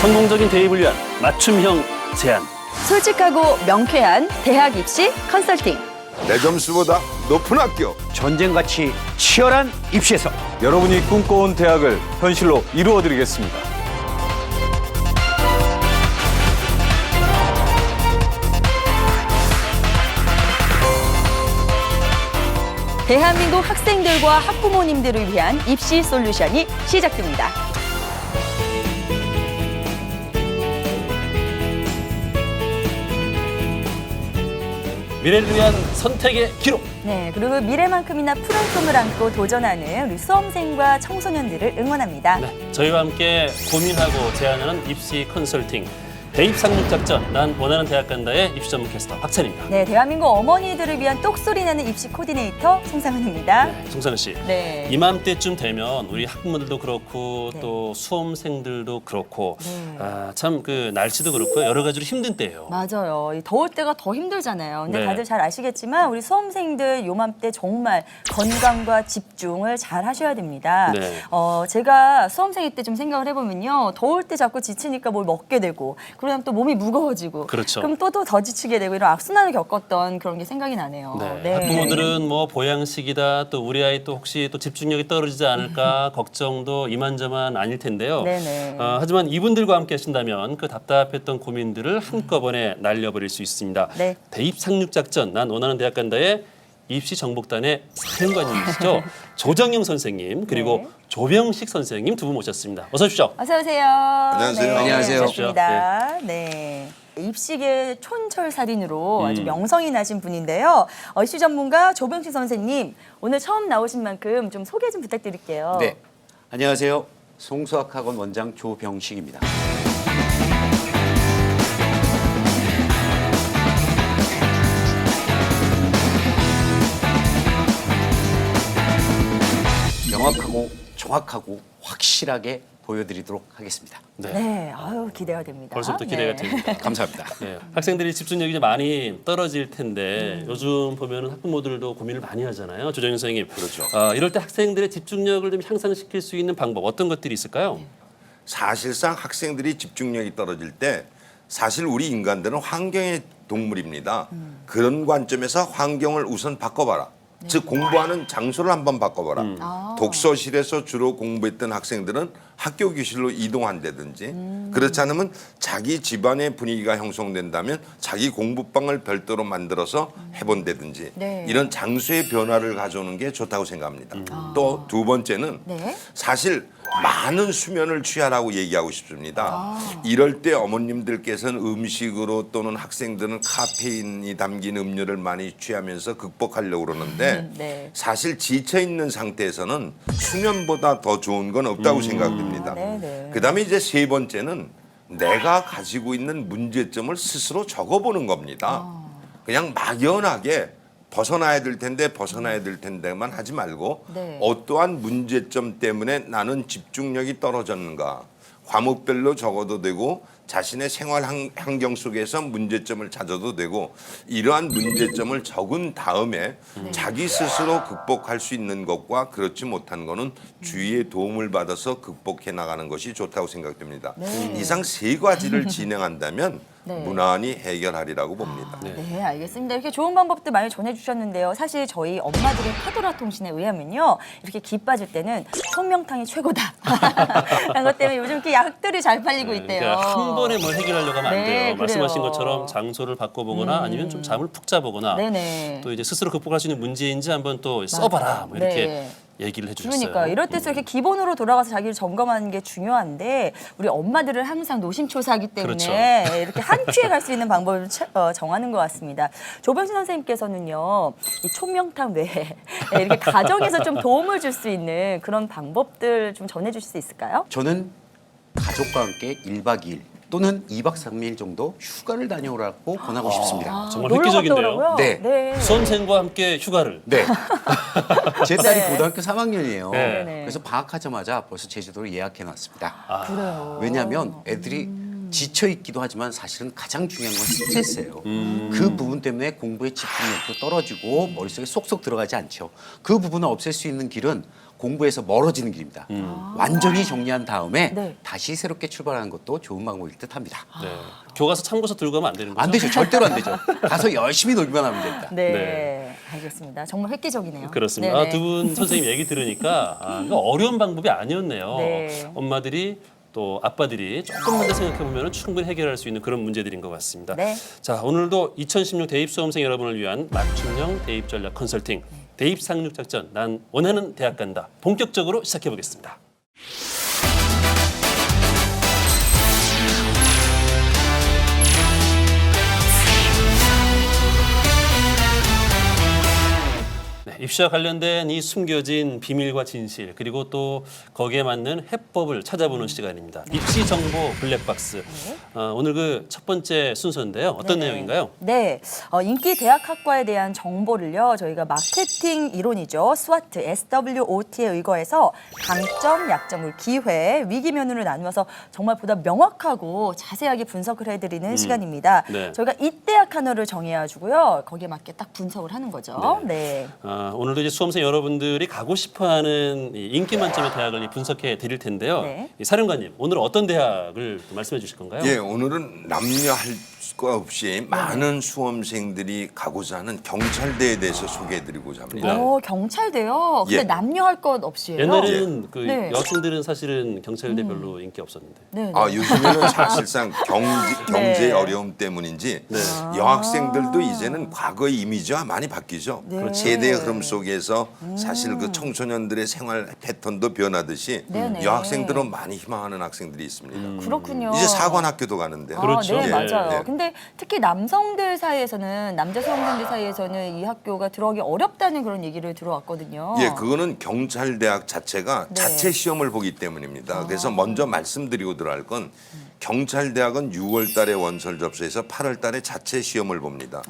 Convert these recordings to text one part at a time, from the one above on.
성공적인 대입을 위한 맞춤형 제안. 솔직하고 명쾌한 대학 입시 컨설팅. 내 점수보다 높은 학교. 전쟁같이 치열한 입시에서 여러분이 꿈꿔온 대학을 현실로 이루어드리겠습니다. 대한민국 학생들과 학부모님들을 위한 입시 솔루션이 시작됩니다. 미래를 위한 선택의 기록. 네, 그리고 미래만큼이나 푸른 꿈을 안고 도전하는 우리 수험생과 청소년들을 응원합니다. 네, 저희와 함께 고민하고 제안하는 입시 컨설팅. 대입 상륙 작전, 난 원하는 대학 간다의 입시 전문 캐스터 박찬입니다. 네, 대한민국 어머니들을 위한 똑소리 나는 입시 코디네이터 송상은입니다. 네, 송선우 씨. 네. 이맘때쯤 되면 우리 학부모들도 그렇고 네. 또 수험생들도 그렇고 네. 참 그 날씨도 그렇고 여러 가지로 힘든 때예요. 맞아요. 이 더울 때가 더 힘들잖아요. 근데 네. 다들 잘 아시겠지만 우리 수험생들 요맘때 정말 건강과 집중을 잘 하셔야 됩니다. 네. 제가 수험생일 때 좀 생각을 해보면요. 더울 때 자꾸 지치니까 뭘 먹게 되고 그러면 또 몸이 무거워지고 그렇죠. 그럼 또 더 지치게 되고 이런 악순환을 겪었던 그런 게 생각이 나네요. 네, 학부모들은 뭐 보양식이다 또 우리 아이 또 혹시 또 집중력이 떨어지지 않을까 걱정도 이만저만 아닐 텐데요. 네네. 하지만 이분들과 함께 하신다면 그 답답했던 고민들을 한꺼번에 날려버릴 수 있습니다. 네. 대입 상륙 작전, 난 원하는 대학 간다의 입시 정복단의 사령관님이시죠. 조정영 선생님 그리고 네. 조병식 선생님 두 분 모셨습니다. 어서 오십시오. 어서 오세요. 안녕하세요. 네, 안녕하세요. 반갑습니다. 네. 입시계 촌철살인으로 아주 명성이 나신 분인데요. 입시 전문가 조병식 선생님, 오늘 처음 나오신 만큼 좀 소개 좀 부탁드릴게요. 네, 안녕하세요. 송수학학원 원장 조병식입니다. 명확하고 정확하고 확실하게 보여드리도록 하겠습니다. 네, 아유 기대가 됩니다. 벌써부터 기대가 네. 됩니다. 감사합니다. 네, 학생들이 집중력이 이제 많이 떨어질 텐데 요즘 보면은 학부모들도 고민을 많이 하잖아요. 조정현 선생님. 그렇죠. 이럴 때 학생들의 집중력을 좀 향상시킬 수 있는 방법 어떤 것들이 있을까요? 사실상 학생들이 집중력이 떨어질 때 사실 우리 인간들은 환경의 동물입니다. 그런 관점에서 환경을 우선 바꿔봐라. 즉 공부하는 장소를 한번 바꿔봐라. 독서실에서 주로 공부했던 학생들은 학교 교실로 이동한다든지 그렇지 않으면 자기 집안의 분위기가 형성된다면 자기 공부방을 별도로 만들어서 해본다든지 네. 이런 장소의 변화를 가져오는 게 좋다고 생각합니다. 또 두 번째는 네. 사실 많은 수면을 취하라고 얘기하고 싶습니다. 이럴 때 어머님들께서는 음식으로 또는 학생들은 카페인이 담긴 음료를 많이 취하면서 극복하려고 그러는데 네. 사실 지쳐 있는 상태에서는 수면보다 더 좋은 건 없다고 생각됩니다. 네네. 그다음에 이제 세 번째는 내가 가지고 있는 문제점을 스스로 적어보는 겁니다. 그냥 막연하게 벗어나야 될 텐데만 하지 말고 네. 어떠한 문제점 때문에 나는 집중력이 떨어졌는가 과목별로 적어도 되고 자신의 생활 환경 속에서 문제점을 찾아도 되고 이러한 문제점을 적은 다음에 자기 스스로 극복할 수 있는 것과 그렇지 못한 거는 주위의 도움을 받아서 극복해 나가는 것이 좋다고 생각됩니다. 이상 세 가지를 진행한다면 네. 무난히 해결하리라고 봅니다. 네, 알겠습니다. 이렇게 좋은 방법들 많이 전해주셨는데요. 사실 저희 엄마들의 카더라 통신에 의하면요. 이렇게 기 빠질 때는 청명탕이 최고다. 그런 것 때문에 요즘 이렇게 약들이 잘 팔리고 있대요. 그러니까 한 번에 뭘 해결하려고 하면 안 네, 돼요. 그래요. 말씀하신 것처럼 장소를 바꿔보거나 아니면 좀 잠을 푹 자보거나 네네. 또 이제 스스로 극복할 수 있는 문제인지 한번 또 써봐라 뭐 이렇게 네. 얘기를 해주셨어요. 그러니까 이럴 때서 이렇게 기본으로 돌아가서 자기를 점검하는 게 중요한데 우리 엄마들은 항상 노심초사하기 때문에 그렇죠. 이렇게 한 큐에 갈 수 있는 방법을 정하는 것 같습니다. 조병신 선생님께서는요, 이 촌명탕 외에 이렇게 가정에서 좀 도움을 줄 수 있는 그런 방법들 좀 전해주실 수 있을까요? 저는 가족과 함께 1박 2일 또는 2박 3일 정도 휴가를 다녀오라고 권하고 싶습니다. 정말 놀러 갔다 획기적인데요. 오라고요? 네. 수험생과 함께 휴가를. 네. 제 딸이 네. 고등학교 3학년이에요. 네. 네. 그래서 방학하자마자 벌써 제주도를 예약해 놨습니다. 그래요. 왜냐하면 애들이 지쳐 있기도 하지만 사실은 가장 중요한 건 스트레스예요. 그 부분 때문에 공부의 집중력도 떨어지고 머릿속에 쏙쏙 들어가지 않죠. 그 부분을 없앨 수 있는 길은 공부에서 멀어지는 길입니다. 완전히 정리한 다음에 네. 다시 새롭게 출발하는 것도 좋은 방법일 듯합니다. 네. 교과서 참고서 들고 가면 안 되는 거죠? 안 되죠. 절대로 안 되죠. 가서 열심히 놀기만 하면 됩니다. 네, 네. 알겠습니다. 정말 획기적이네요. 그렇습니다. 네네. 두 분 선생님 얘기 들으니까 이거 어려운 방법이 아니었네요. 네. 엄마들이 또 아빠들이 조금만 더 생각해보면 충분히 해결할 수 있는 그런 문제들인 것 같습니다. 네. 자, 오늘도 2016 대입 수험생 여러분을 위한 맞춤형 대입 전략 컨설팅 대입 상륙 작전 난 원하는 대학 간다 본격적으로 시작해 보겠습니다. 네, 입시와 관련된 이 숨겨진 비밀과 진실 그리고 또 거기에 맞는 해법을 찾아보는 시간입니다. 입시 정보 블랙박스. 오늘 그 첫 번째 순서인데요. 어떤 네네. 내용인가요? 네, 인기 대학 학과에 대한 정보를요. 저희가 마케팅 이론이죠. SWOT, SWOT에 의거해서 강점, 약점을 기회, 위기 면으로 나누어서 정말 보다 명확하고 자세하게 분석을 해드리는 시간입니다. 네. 저희가 입대학 하나를 정해가지고요. 거기에 맞게 딱 분석을 하는 거죠. 네. 오늘도 이제 수험생 여러분들이 가고 싶어하는 이 인기 만점의 대학을 분석해 드릴 텐데요. 네. 이 사령관님, 오늘 어떤 대학을 또 말씀해 주실 건가요? 예, 오늘은 남녀 할 것 없이 많은 수험생들이 가고자 하는 경찰대에 대해서 소개해드리고자 합니다. 경찰대요. 근데 예. 남녀 할 것 없이요. 옛날에는 그 네. 여학생들은 사실은 경찰대 별로 인기 없었는데. 네, 네. 아, 요즘에는 사실상 경제의 네. 어려움 때문인지 여학생들도 이제는 과거의 이미지와 많이 바뀌죠. 네. 세대의 흐름 속에서 사실 그 청소년들의 생활 패턴도 변하듯이 네네. 여학생들은 많이 희망하는 학생들이 있습니다. 그렇군요. 이제 사관학교도 가는데요. 그렇죠. 네, 예. 맞아요. 네. 근데 특히 남성들 사이에서는 남자 수험생들 사이에서는 이 학교가 들어가기 어렵다는 그런 얘기를 들어왔거든요. 예, 그거는 경찰대학 자체가 네. 자체 시험을 보기 때문입니다. 그래서 먼저 말씀드리고 들어갈 건 경찰대학은 6월 달에 원서를 접수해서 8월 달에 자체 시험을 봅니다.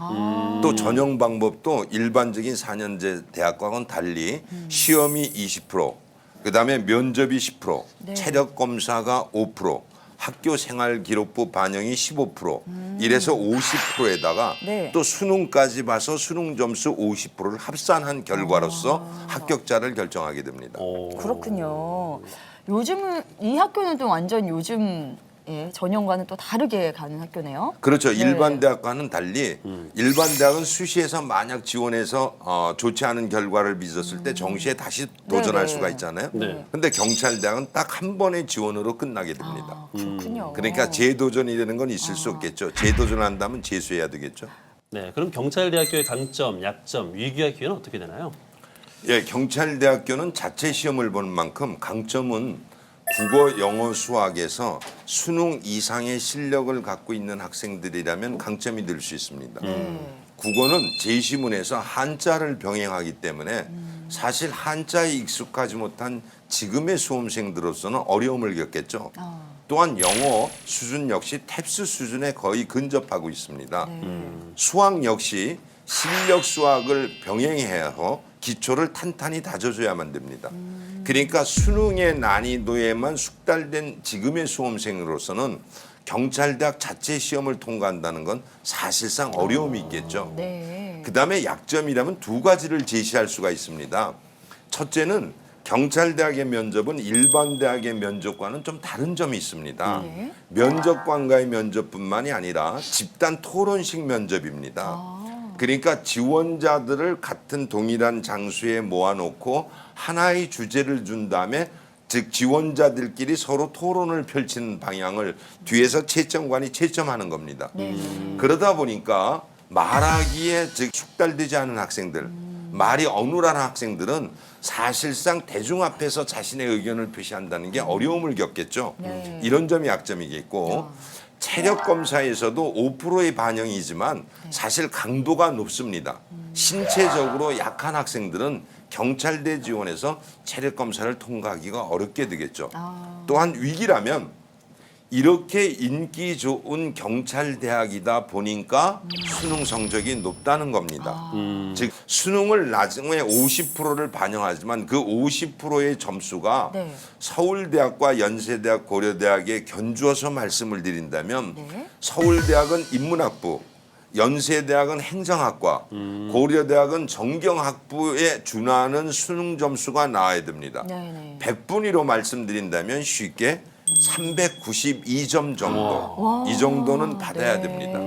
또 전형 방법도 일반적인 4년제 대학과는 달리 시험이 20%, 그다음에 면접이 10%, 네. 체력 검사가 5%, 학교 생활기록부 반영이 15%, 이래서 50%에다가 네. 또 수능까지 봐서 수능 점수 50%를 합산한 결과로서 합격자를 결정하게 됩니다. 그렇군요. 요즘은 이 학교는 또 완전 요즘 전형과는 또 다르게 가는 학교네요. 그렇죠. 네. 일반 대학과는 달리 일반 대학은 수시에서 만약 지원해서 좋지 않은 결과를 빚었을 때 정시에 다시 도전할 네네. 수가 있잖아요. 네. 근데 경찰대학은 딱 한 번의 지원으로 끝나게 됩니다. 그렇군요. 그러니까 재도전이라는 건 있을 수 없겠죠. 재도전을 한다면 재수해야 되겠죠. 네, 그럼 경찰대학교의 강점, 약점, 위기와 기회는 어떻게 되나요? 예, 경찰대학교는 자체 시험을 보는 만큼 강점은 국어, 영어, 수학에서 수능 이상의 실력을 갖고 있는 학생들이라면 강점이 될 수 있습니다. 국어는 제시문에서 한자를 병행하기 때문에 사실 한자에 익숙하지 못한 지금의 수험생들로서는 어려움을 겪겠죠. 또한 영어 수준 역시 탭스 수준에 거의 근접하고 있습니다. 수학 역시 실력 수학을 병행해야 해서 기초를 탄탄히 다져줘야만 됩니다. 그러니까 수능의 난이도에만 숙달된 지금의 수험생으로서는 경찰대학 자체 시험을 통과한다는 건 사실상 어려움이 있겠죠. 네. 그다음에 약점이라면 두 가지를 제시할 수가 있습니다. 첫째는 경찰대학의 면접은 일반 대학의 면접과는 좀 다른 점이 있습니다. 네. 면접관과의 면접뿐만이 아니라 집단 토론식 면접입니다. 그러니까 지원자들을 같은 동일한 장소에 모아놓고 하나의 주제를 준 다음에 즉 지원자들끼리 서로 토론을 펼치는 방향을 뒤에서 채점관이 채점하는 겁니다. 그러다 보니까 말하기에 즉 숙달되지 않은 학생들, 말이 어눌한 학생들은 사실상 대중 앞에서 자신의 의견을 표시한다는 게 어려움을 겪겠죠. 이런 점이 약점이겠고 체력 검사에서도 5%의 반영이지만 사실 강도가 높습니다. 신체적으로 약한 학생들은 경찰대 지원에서 체력 검사를 통과하기가 어렵게 되겠죠. 또한 위기라면 이렇게 인기 좋은 경찰대학이다 보니까 수능 성적이 높다는 겁니다. 즉 수능을 나중에 50%를 반영하지만 그 50%의 점수가 네. 서울대학과 연세대학, 고려대학에 견주어서 말씀을 드린다면 네. 서울대학은 인문학부, 연세대학은 행정학과, 고려대학은 정경학부에 준하는 수능 점수가 나와야 됩니다. 네네. 100분위로 말씀드린다면 쉽게 392점 정도, 이 정도는 받아야 네. 됩니다.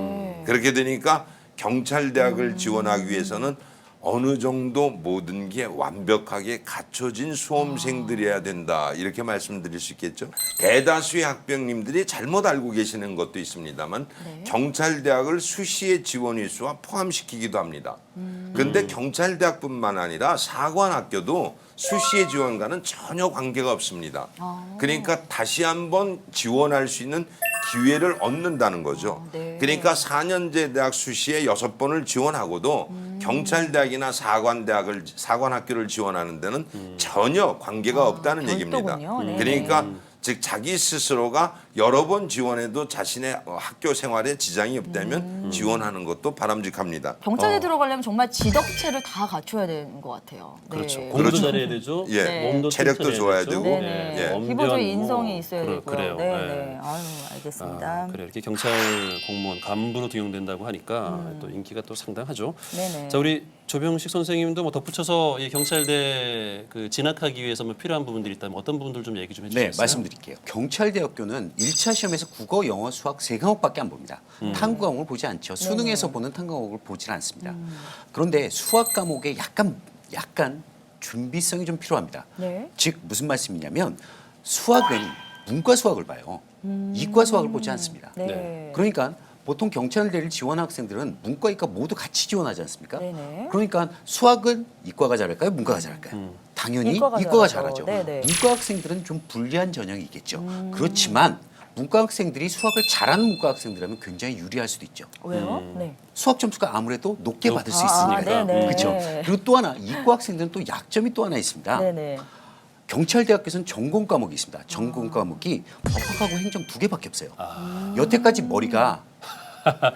그렇게 되니까 경찰대학을 지원하기 위해서는 어느 정도 모든 게 완벽하게 갖춰진 수험생들이어야 된다, 이렇게 말씀드릴 수 있겠죠. 대다수의 학부형님들이 잘못 알고 계시는 것도 있습니다만 경찰대학을 수시의 지원 일수와 포함시키기도 합니다. 그런데 경찰대학뿐만 아니라 사관학교도 수시의 지원과는 전혀 관계가 없습니다. 그러니까 다시 한번 지원할 수 있는 기회를 얻는다는 거죠. 네. 그러니까 4년제 대학 수시에 6번을 지원하고도 경찰대학이나 사관학교를 지원하는 데는 전혀 관계가 없다는 얘기입니다. 별도군요. 네. 그러니까 즉 자기 스스로가 여러 번 지원해도 자신의 학교 생활에 지장이 없다면 지원하는 것도 바람직합니다. 경찰에 들어가려면 정말 지덕체를 다 갖춰야 되는 것 같아요. 네. 그렇죠. 공부도 잘해야 되죠. 예. 네. 몸도 체력도 튼튼해야 좋아야 되죠. 되고. 네네. 예. 언변, 기본적인 인성이 있어야 되고요. 그래요. 네, 네. 네. 아유, 알겠습니다. 아, 그래 이렇게 경찰 공무원 간부로 등용된다고 하니까 또 인기가 또 상당하죠. 네네. 자, 우리 조병식 선생님도 뭐 덧붙여서 이 경찰대 그 진학하기 위해서 뭐 필요한 부분들이 있다면 어떤 부분들 좀 얘기 좀 해주시겠어요? 네, 말씀드릴게요. 경찰대학교는 1차 시험에서 국어, 영어, 수학 3과목밖에 안 봅니다. 탐구 과목을 보지 않죠. 수능에서 보는 탐구 과목을 보질 않습니다. 그런데 수학 과목에 약간 준비성이 좀 필요합니다. 네. 즉 무슨 말씀이냐면 수학은 문과 수학을 봐요. 이과 수학을 보지 않습니다. 네. 그러니까 보통 경찰대를 지원한 학생들은 문과, 이과 모두 같이 지원하지 않습니까? 네네. 그러니까 수학은 이과가 잘할까요? 문과가 잘할까요? 당연히 이과가 이과가 잘하죠. 잘하죠. 네네. 문과 학생들은 좀 불리한 전형이 있겠죠. 그렇지만 문과 학생들이 수학을 잘하는 문과 학생들이라면 굉장히 유리할 수도 있죠. 왜요? 네. 수학 점수가 아무래도 높게 받을 수 아, 있으니까. 네네. 그렇죠. 그리고 또 하나 이과 학생들은 또 약점이 또 하나 있습니다. 네네. 경찰대학교에서는 전공 과목이 있습니다. 전공 과목이 법학하고 행정 2개밖에 없어요. 여태까지 머리가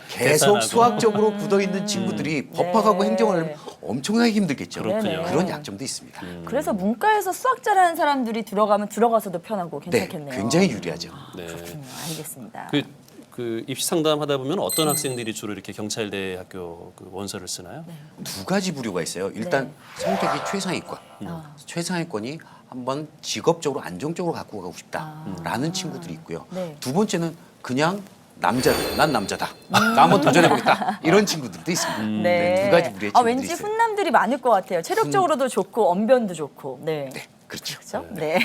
계속 계산하고. 수학적으로 굳어 있는 친구들이 법학하고 행정을 하려면 엄청나게 힘들겠죠. 그렇군요. 그런 약점도 있습니다. 그래서 문과에서 수학 잘하는 사람들이 들어가면 들어가서도 편하고 네, 괜찮겠네요. 굉장히 유리하죠. 네. 알겠습니다. 그 입시 상담 하다 보면 어떤 학생들이 주로 이렇게 경찰대 학교 그 원서를 쓰나요? 2가지 부류가 있어요. 일단 성격이 최상위권. 최상위권이 한번 직업적으로 안정적으로 갖고 가고 싶다라는 친구들이 있고요. 네. 두 번째는 그냥 남자들, 난 남자다. 나 한번 도전해보겠다. 이런 친구들도 있습니다. 네. 2가지 부류의 친구들이 왠지 있어요. 훈남들이 많을 것 같아요. 체력적으로도 좋고 언변도 좋고. 네. 네, 그렇죠. 그렇죠? 네.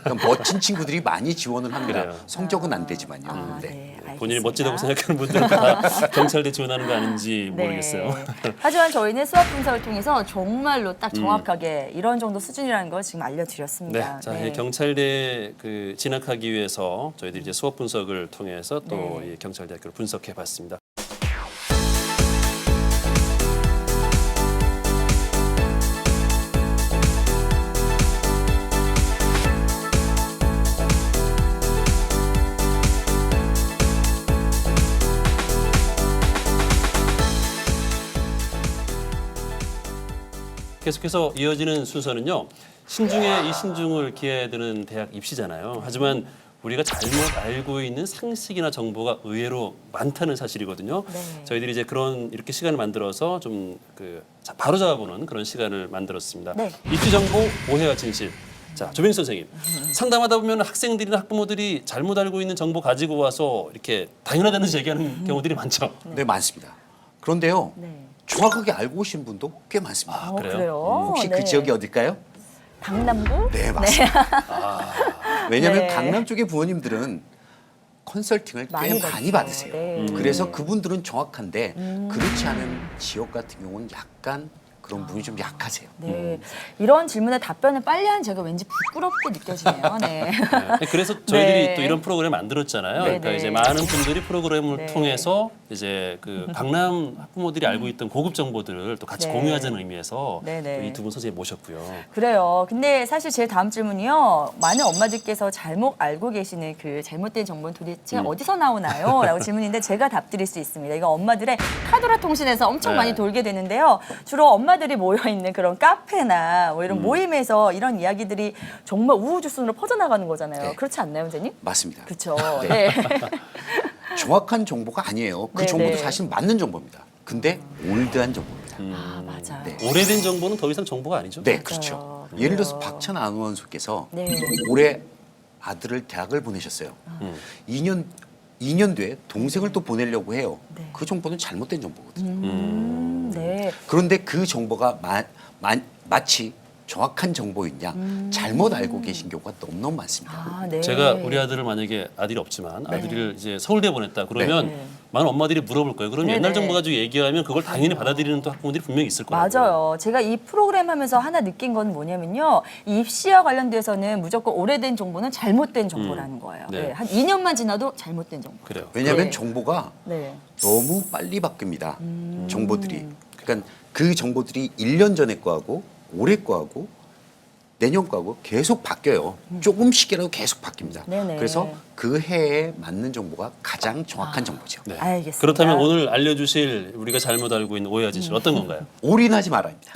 그럼 멋진 친구들이 많이 지원을 합니다. 그래요. 성적은 안 되지만요. 아, 네. 네. 본인이 알겠습니다. 멋지다고 생각하는 분들은 다 경찰대 지원하는 거 아닌지 네. 모르겠어요. 하지만 저희는 수학 분석을 통해서 정말로 딱 정확하게 이런 정도 수준이라는 걸 지금 네, 알려드렸습니다. 자, 이 경찰대 그 진학하기 위해서 저희들이 이제 수업 분석을 통해서 또 네. 이 경찰대학교를 분석해봤습니다. 계속해서 이어지는 순서는요. 신중에 이 신중을 기해야 되는 대학 입시잖아요. 하지만 우리가 잘못 알고 있는 상식이나 정보가 의외로 많다는 사실이거든요. 네. 저희들이 이제 그런 이렇게 시간을 만들어서 좀 바로 잡아보는 그런 시간을 만들었습니다. 네. 입시 정보 오해와 진실. 자, 조병 선생님. 상담하다 보면 학생들이나 학부모들이 잘못 알고 있는 정보 가지고 와서 이렇게 당연하다는 얘기하는 경우들이 많죠. 네, 많습니다. 그런데요. 네. 정확하게 알고 오신 분도 꽤 많습니다. 그래요? 혹시 네. 그 지역이 어딜까요? 강남구? 네, 맞습니다. 왜냐하면 네. 강남 쪽의 부모님들은 컨설팅을 꽤 많이 받죠. 받으세요. 네. 그래서 그분들은 정확한데 그렇지 않은 지역 같은 경우는 약간 그런 부분이 좀 약하세요. 네. 이런 질문에 답변을 빨리 한 제가 왠지 부끄럽게 느껴지네요. 네. 네, 그래서 저희들이 네. 또 이런 프로그램 만들었잖아요. 네, 그러니까 네. 이제 많은 분들이 프로그램을 네. 통해서 이제 그 강남 학부모들이 알고 있던 고급 정보들을 또 같이 네. 공유하자는 의미에서 네, 네. 이 두 분 선생님 모셨고요. 그래요. 근데 사실 제 다음 질문이요. 많은 엄마들께서 잘못 알고 계시는 그 잘못된 정보는 도대체 어디서 나오나요? 라고 질문인데 제가 답드릴 수 있습니다. 이거 엄마들의 카더라 통신에서 엄청 네. 많이 돌게 되는데요. 주로 엄마들이 모여있는 그런 카페나 뭐 이런 모임에서 이런 이야기들이 정말 우후죽순으로 퍼져나가는 거잖아요. 네. 그렇지 않나요, 선생님? 맞습니다. 그렇죠. 네. 네. 정확한 정보가 아니에요. 그 네, 정보도 네. 사실 맞는 정보입니다. 근데 올드한 정보입니다. 아, 맞아요. 네. 오래된 정보는 더 이상 정보가 아니죠. 네, 맞아요. 그렇죠. 그래요. 예를 들어서 박찬 아나운서께서 네. 올해 아들을 대학을 보내셨어요. 2년 뒤에 동생을 또 보내려고 해요. 네. 그 정보는 잘못된 정보거든요. 네. 그런데 그 정보가 마치 정확한 정보였냐 잘못 알고 계신 경우가 너무너무 많습니다. 아, 네. 제가 우리 아들을 만약에 아들이 없지만 아들을 이제 서울대 보냈다 그러면 네. 많은 엄마들이 물어볼 거예요. 그럼 네, 옛날 네. 정보 가지고 얘기하면 그걸 당연히 받아들이는 또 학부모들이 분명히 있을 거예요. 맞아요. 제가 이 프로그램 하면서 하나 느낀 건 뭐냐면요. 이 입시와 관련돼서는 무조건 오래된 정보는 잘못된 정보라는 거예요. 네. 네, 한 2년만 지나도 잘못된 정보. 그래요. 왜냐하면 네. 정보가 네. 너무 빨리 바뀝니다. 정보들이. 그러니까 그 정보들이 1년 전에 거하고 올해 거하고 내년 거하고 계속 바뀌어요. 조금씩이라도 계속 바뀝니다. 네네. 그래서 그 해에 맞는 정보가 가장 정확한 정보죠. 네. 알겠습니다. 그렇다면 오늘 알려주실 우리가 잘못 알고 있는 오해와 진실 어떤 건가요? 올인하지 말아입니다.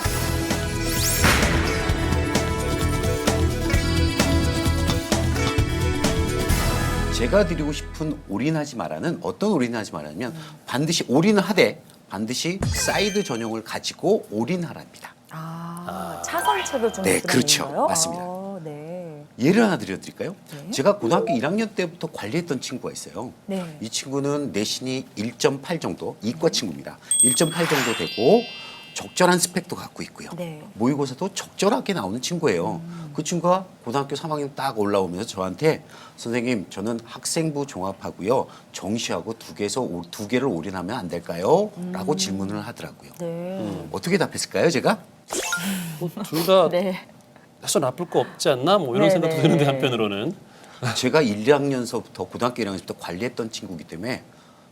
제가 드리고 싶은 올인하지 마라는 어떤 올인하지 마라면 반드시 올인을 하되 반드시 사이드 전용을 가지고 올인하랍니다. 차선책을 좀 네, 들어있는 그렇죠. 거예요? 맞습니다. 네. 예를 하나 드려드릴까요? 네. 제가 고등학교 1학년 때부터 관리했던 친구가 있어요. 네. 이 친구는 내신이 1.8 정도, 이과 친구입니다. 1.8 정도 되고 적절한 스펙도 갖고 있고요. 네. 모의고사도 적절하게 나오는 친구예요. 그 친구가 고등학교 3학년 딱 올라오면서 저한테 선생님 저는 학생부 종합하고요. 정시하고 두 개를 올인하면 안 될까요? 라고 질문을 하더라고요. 네. 어떻게 답했을까요, 제가? 둘 다 네. 해서 나쁠 거 없지 않나? 뭐 이런 네, 생각도 네. 드는데 한편으로는 제가 1학년서부터 고등학교 1학년서부터 관리했던 친구이기 때문에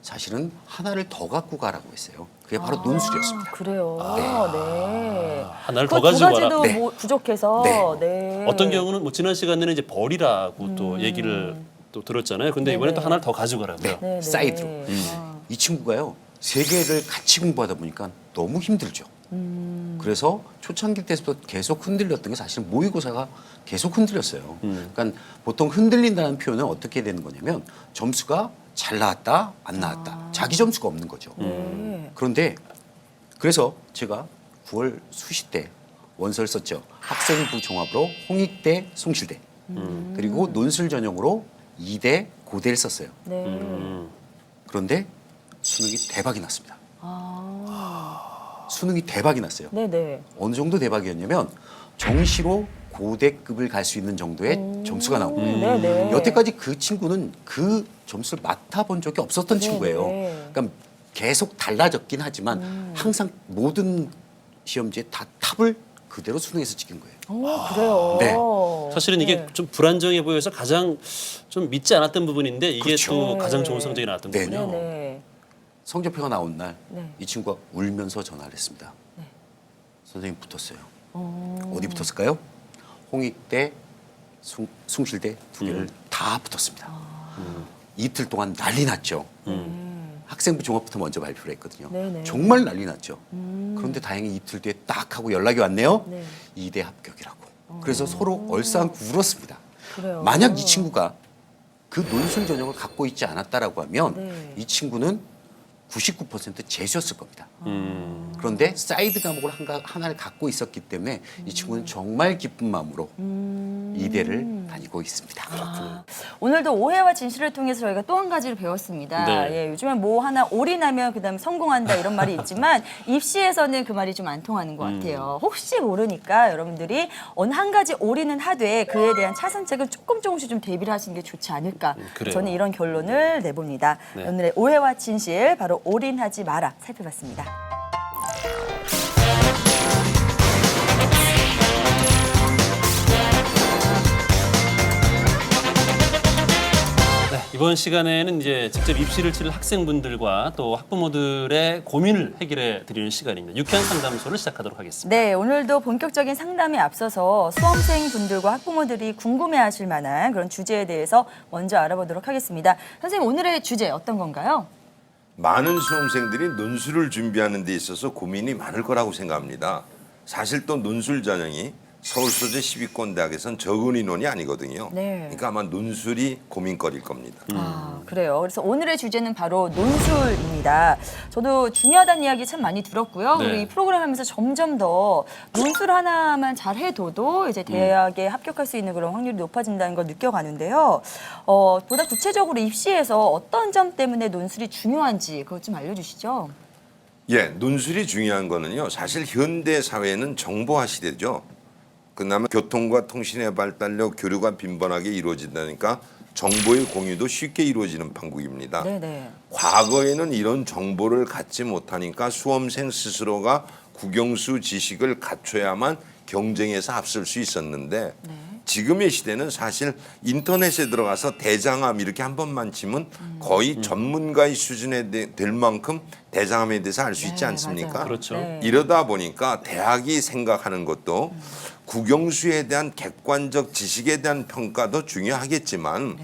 사실은 하나를 더 갖고 가라고 했어요. 그게 바로 논술이었습니다. 그래요. 네. 하나를 더 그 두 가지고 와라. 가지도 네. 뭐 부족해서. 네. 네. 어떤 경우는 뭐 지난 시간에는 이제 버리라고 또 얘기를 또 들었잖아요. 근데 이번에 또 하나를 더 가지고 가라고요. 네, 네. 사이드로. 이 친구가요. 세 개를 같이 공부하다 보니까 너무 힘들죠. 그래서 초창기 때부터 계속 흔들렸던 게 사실 모의고사가 계속 흔들렸어요. 그러니까 보통 흔들린다는 표현은 어떻게 되는 거냐면 점수가 잘 나왔다, 안 나왔다. 자기 점수가 없는 거죠. 네. 그런데 그래서 제가 9월 수시 때 원서를 썼죠. 학생부 종합으로 홍익대, 숭실대. 그리고 논술 전형으로 2대, 고대를 썼어요. 네. 그런데 수능이 대박이 났습니다. 수능이 대박이 났어요. 네네. 어느 정도 대박이었냐면 정시로 고대급을 갈 수 있는 정도의 점수가 나온 거예요. 네네. 여태까지 그 친구는 그 점수를 맡아본 적이 없었던 친구예요. 네. 그러니까 계속 달라졌긴 하지만 항상 모든 시험지에 다 탑을 그대로 수능에서 찍은 거예요. 그래요. 네. 사실은 이게 네. 좀 불안정해 보여서 가장 좀 믿지 않았던 부분인데 이게 그렇죠. 또 네. 가장 좋은 성적이 나왔던 네, 거군요. 네네. 성적표가 나온 날 이 네. 친구가 울면서 전화를 했습니다. 선생님 붙었어요. 어디 붙었을까요? 홍익대, 숭실대 두 개를 다 붙었습니다. 이틀 동안 난리 났죠. 학생부 종합부터 먼저 발표를 했거든요. 네네. 정말 난리 났죠. 그런데 다행히 이틀 뒤에 딱 하고 연락이 왔네요. 네. 2대 합격이라고. 그래서 서로 얼싸안고 울었습니다. 그래요. 만약 이 친구가 그 논술 전형을 갖고 있지 않았다라고 하면 네. 이 친구는 99% 재수였을 겁니다. 그런데 사이드 과목을 하나를 갖고 있었기 때문에 이 친구는 정말 기쁜 마음으로 이대를 다니고 있습니다. 오늘도 오해와 진실을 통해서 저희가 또 한 가지를 배웠습니다. 네. 예, 요즘엔 뭐 하나 올인하면 그다음에 성공한다 이런 말이 있지만 입시에서는 그 말이 좀 안 통하는 것 같아요. 혹시 모르니까 여러분들이 어느 한 가지 올인은 하되 그에 대한 차선책을 조금씩 좀 대비를 하시는 게 좋지 않을까. 그래요. 저는 이런 결론을 내봅니다. 네. 오늘의 오해와 진실 바로 올인하지 마라 살펴봤습니다. 이번 시간에는 이제 직접 입시를 치를 학생분들과 또 학부모들의 고민을 해결해 드리는 시간입니다. 유쾌한 상담소를 시작하도록 하겠습니다. 네, 오늘도 본격적인 상담에 앞서서 수험생 분들과 학부모들이 궁금해하실 만한 그런 주제에 대해서 먼저 알아보도록 하겠습니다. 선생님, 오늘의 주제 어떤 건가요? 많은 수험생들이 논술을 준비하는 데 있어서 고민이 많을 거라고 생각합니다. 사실 또 논술 전형이 서울소재 10위권 대학에선 적은 인원이 아니거든요. 네. 그러니까 아마 논술이 고민거리일 겁니다. 아, 그래요. 그래서 오늘의 주제는 바로 논술입니다. 저도 중요하다는 이야기 참 많이 들었고요. 네. 그리고 이 프로그램 하면서 점점 더 논술 하나만 잘 해둬도 이제 대학에 합격할 수 있는 그런 확률이 높아진다는 걸 느껴가는데요. 보다 구체적으로 입시에서 어떤 점 때문에 논술이 중요한지 그것 좀 알려주시죠. 예, 논술이 중요한 거는요. 사실 현대 사회는 정보화 시대죠. 그다음에 교통과 통신의 발달로 교류가 빈번하게 이루어진다니까 정보의 공유도 쉽게 이루어지는 판국입니다. 네네. 과거에는 이런 정보를 갖지 못하니까 수험생 스스로가 국영수 지식을 갖춰야만 경쟁에서 앞설 수 있었는데 지금의 시대는 사실 인터넷에 들어가서 대장암 이렇게 한 번만 치면 거의 전문가의 수준에 될 만큼 대장암에 대해서 알 수 있지 않습니까? 맞아요. 그렇죠. 네. 이러다 보니까 대학이 생각하는 것도 국영수에 대한 객관적 지식에 대한 평가도 중요하겠지만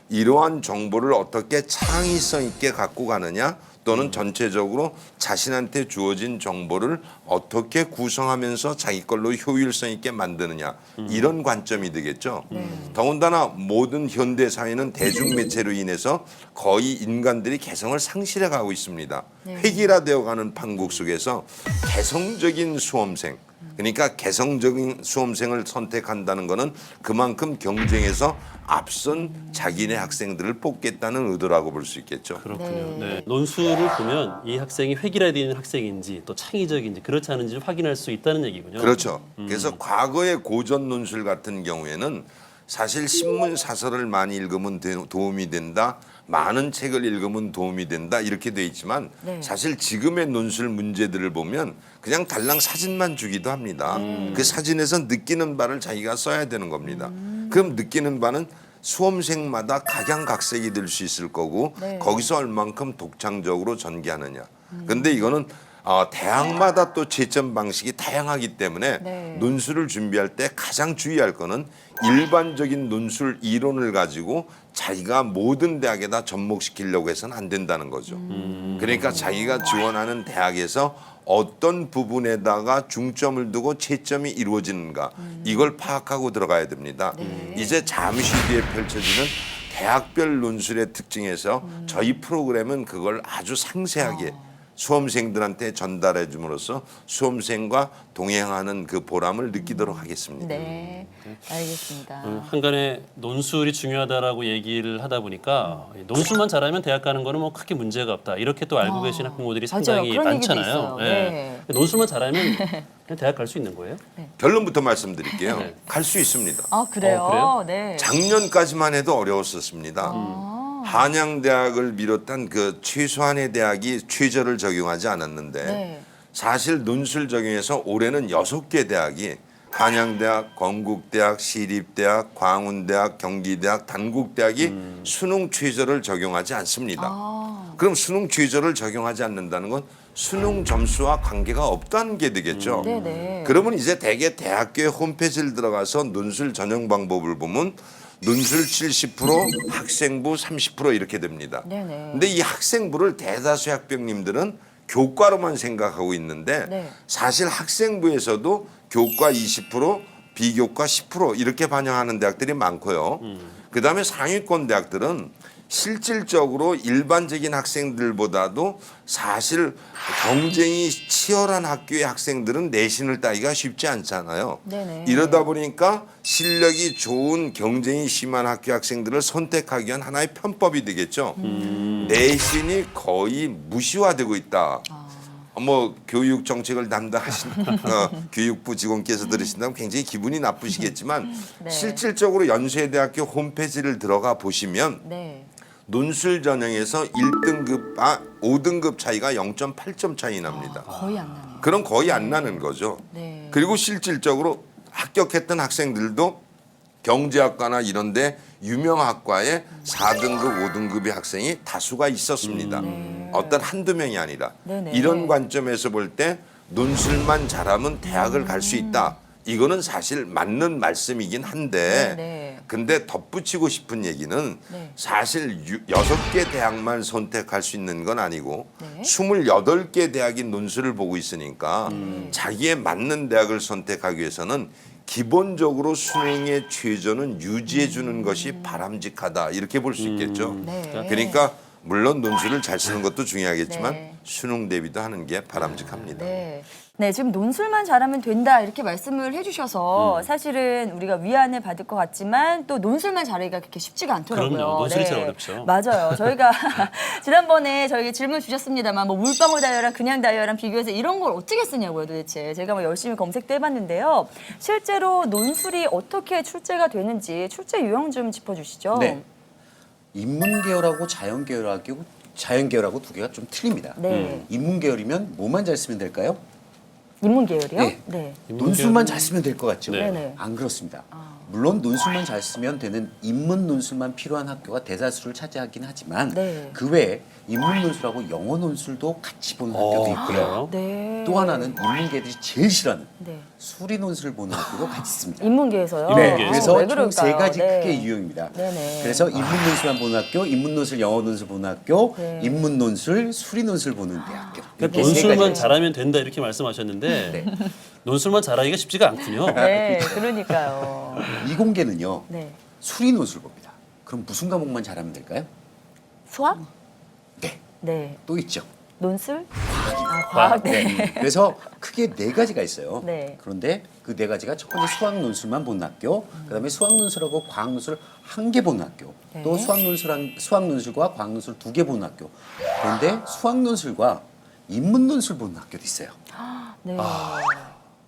이러한 정보를 어떻게 창의성 있게 갖고 가느냐 또는 전체적으로 자신한테 주어진 정보를 어떻게 구성하면서 자기 걸로 효율성 있게 만드느냐 이런 관점이 되겠죠. 더군다나 모든 현대 사회는 대중매체로 인해서 거의 인간들이 개성을 상실해 가고 있습니다. 획일화되어가는 판국 속에서 개성적인 수험생 그러니까 개성적인 수험생을 선택한다는 것은 그만큼 경쟁에서 앞선 자기네 학생들을 뽑겠다는 의도라고 볼 수 있겠죠. 그렇군요. 네. 논술을 보면 이 학생이 획일화되어 있는 학생인지 또 창의적인지 그렇지 않은지 확인할 수 있다는 얘기군요. 그렇죠. 그래서 과거의 고전 논술 같은 경우에는 사실 신문 사설을 많이 읽으면 도움이 된다. 많은 책을 읽으면 도움이 된다. 이렇게 돼 있지만 사실 지금의 논술 문제들을 보면 그냥 달랑 사진만 주기도 합니다. 그 사진에서 느끼는 바를 자기가 써야 되는 겁니다. 그럼 느끼는 바는 수험생마다 각양각색이 될 수 있을 거고 거기서 얼만큼 독창적으로 전개하느냐. 근데 이거는 대학마다 또 채점 방식이 다양하기 때문에 논술을 준비할 때 가장 주의할 거는 일반적인 논술 이론을 가지고 자기가 모든 대학에다 접목시키려고 해서는 안 된다는 거죠. 그러니까 자기가 지원하는 대학에서 어떤 부분에다가 중점을 두고 채점이 이루어지는가 이걸 파악하고 들어가야 됩니다. 이제 잠시 뒤에 펼쳐지는 대학별 논술의 특징에서 저희 프로그램은 그걸 아주 상세하게 수험생들한테 전달해 줌으로써 수험생과 동행하는 그 보람을 느끼도록 하겠습니다. 네, 알겠습니다. 한간에 논술이 중요하다라고 얘기를 하다 보니까 논술만 잘하면 대학 가는 거는 뭐 크게 문제가 없다. 이렇게 또 알고 계신 학부모들이 맞아요. 상당히 그런 얘기도 많잖아요. 있어요. 네. 논술만 잘하면 그냥 대학 갈 수 있는 거예요? 결론부터 말씀드릴게요. 갈 수 있습니다. 아, 그래요? 그래요? 네. 작년까지만 해도 어려웠었습니다. 한양대학을 비롯한 그 최소한의 대학이 최저를 적용하지 않았는데 네. 사실 논술 적용해서 올해는 6개 대학이 한양대학, 건국대학, 시립대학, 광운대학, 경기대학, 단국대학이 수능 최저를 적용하지 않습니다. 그럼 수능 최저를 적용하지 않는다는 건 수능 점수와 관계가 없다는 게 되겠죠. 네네. 그러면 이제 대개 대학교의 홈페이지를 들어가서 논술 전형 방법을 보면 논술 70%, 학생부 30% 이렇게 됩니다. 네네. 근데 이 학생부를 대다수의 학병님들은 교과로만 생각하고 있는데 네. 사실 학생부에서도 교과 20%, 비교과 10% 이렇게 반영하는 대학들이 많고요. 그다음에 상위권 대학들은 실질적으로 일반적인 학생들보다도 사실 경쟁이 치열한 학교의 학생들은 내신을 따기가 쉽지 않잖아요. 네네. 이러다 보니까 실력이 좋은 경쟁이 심한 학교 학생들을 선택하기 위한 하나의 편법이 되겠죠. 내신이 거의 무시화되고 있다. 뭐 교육 정책을 담당하신 교육부 직원께서 들으신다면 굉장히 기분이 나쁘시겠지만 네. 실질적으로 연세대학교 홈페이지를 들어가 보시면 네. 논술 전형에서 1등급, 5등급 차이가 0.8점 차이 납니다. 거의 안 나네요. 그럼 거의 안 나는 거죠. 네. 그리고 실질적으로 합격했던 학생들도 경제학과나 이런데 유명 학과에 4등급, 5등급의 학생이 다수가 있었습니다. 어떤 한두 명이 아니라 네네. 이런 관점에서 볼 때 논술만 잘하면 대학을 갈 수 있다. 이거는 사실 맞는 말씀이긴 한데 네네. 근데 덧붙이고 싶은 얘기는 네. 사실 6개 대학만 선택할 수 있는 건 아니고 네. 28개 대학이 논술을 보고 있으니까 자기에 맞는 대학을 선택하기 위해서는 기본적으로 수능의 최저는 유지해 주는 것이 바람직하다 이렇게 볼 수 있겠죠. 네. 그러니까 물론 논술을 잘 쓰는 것도 중요하겠지만 네. 수능 대비도 하는 게 바람직합니다. 네. 네, 지금 논술만 잘하면 된다 이렇게 말씀을 해주셔서 사실은 우리가 위안을 받을 것 같지만 또 논술만 잘하기가 그렇게 쉽지가 않더라고요. 그럼요. 논술이 제일 어렵죠. 맞아요. 저희가 지난번에 저희가 질문 주셨습니다만 뭐 물방울 다이어랑 그냥 다이어랑 비교해서 이런 걸 어떻게 쓰냐고요 도대체. 제가 뭐 열심히 검색도 해봤는데요. 실제로 논술이 어떻게 출제가 되는지 출제 유형 좀 짚어주시죠. 네. 인문계열하고 자연계열하고 두 개가 좀 틀립니다. 네. 인문계열이면 뭐만 잘 쓰면 될까요? 인문계열이요? 네. 네. 논술만 잘 쓰면 될 것 같죠? 네. 네네. 안 그렇습니다. 물론 논술만 잘 쓰면 되는 인문 논술만 필요한 학교가 대다수를 차지하긴 하지만 네. 그 외에 인문 논술하고 영어 논술도 같이 보는 학교도 있고요. 그래요? 네. 또 하나는 인문계들이 제일 싫어하는 네. 수리 논술을 보는 학교도 같이 있습니다. 인문계에서요? 네, 인문계에서. 그래서 왜 총 세 그럴까요? 가지 네. 크게 유형입니다. 네네. 그래서 인문 논술만 보는 학교, 인문 논술, 영어 논술 보는 학교, 네. 인문 논술, 수리 논술 보는 대학교. 그러니까 이렇게 세 논술만 가지. 잘하면 된다 이렇게 말씀하셨는데 네. 논술만 잘하기가 쉽지가 않군요. 네, 그러니까요. 이공계는요 네. 수리 논술 봅니다. 그럼 무슨 과목만 잘하면 될까요? 수학? 네, 네. 또 있죠. 논술? 아, 과학. 네. 그래서 크게 네 가지가 있어요. 네. 그런데 그 네 가지가 첫 번째 수학 논술만 보는 학교, 그다음에 수학 논술하고 과학 논술 한 개 보는 학교, 네. 또 수학 논술과 과학 논술 두 개 보는 학교. 그런데 수학 논술과 인문 논술 보는 학교도 있어요. 네.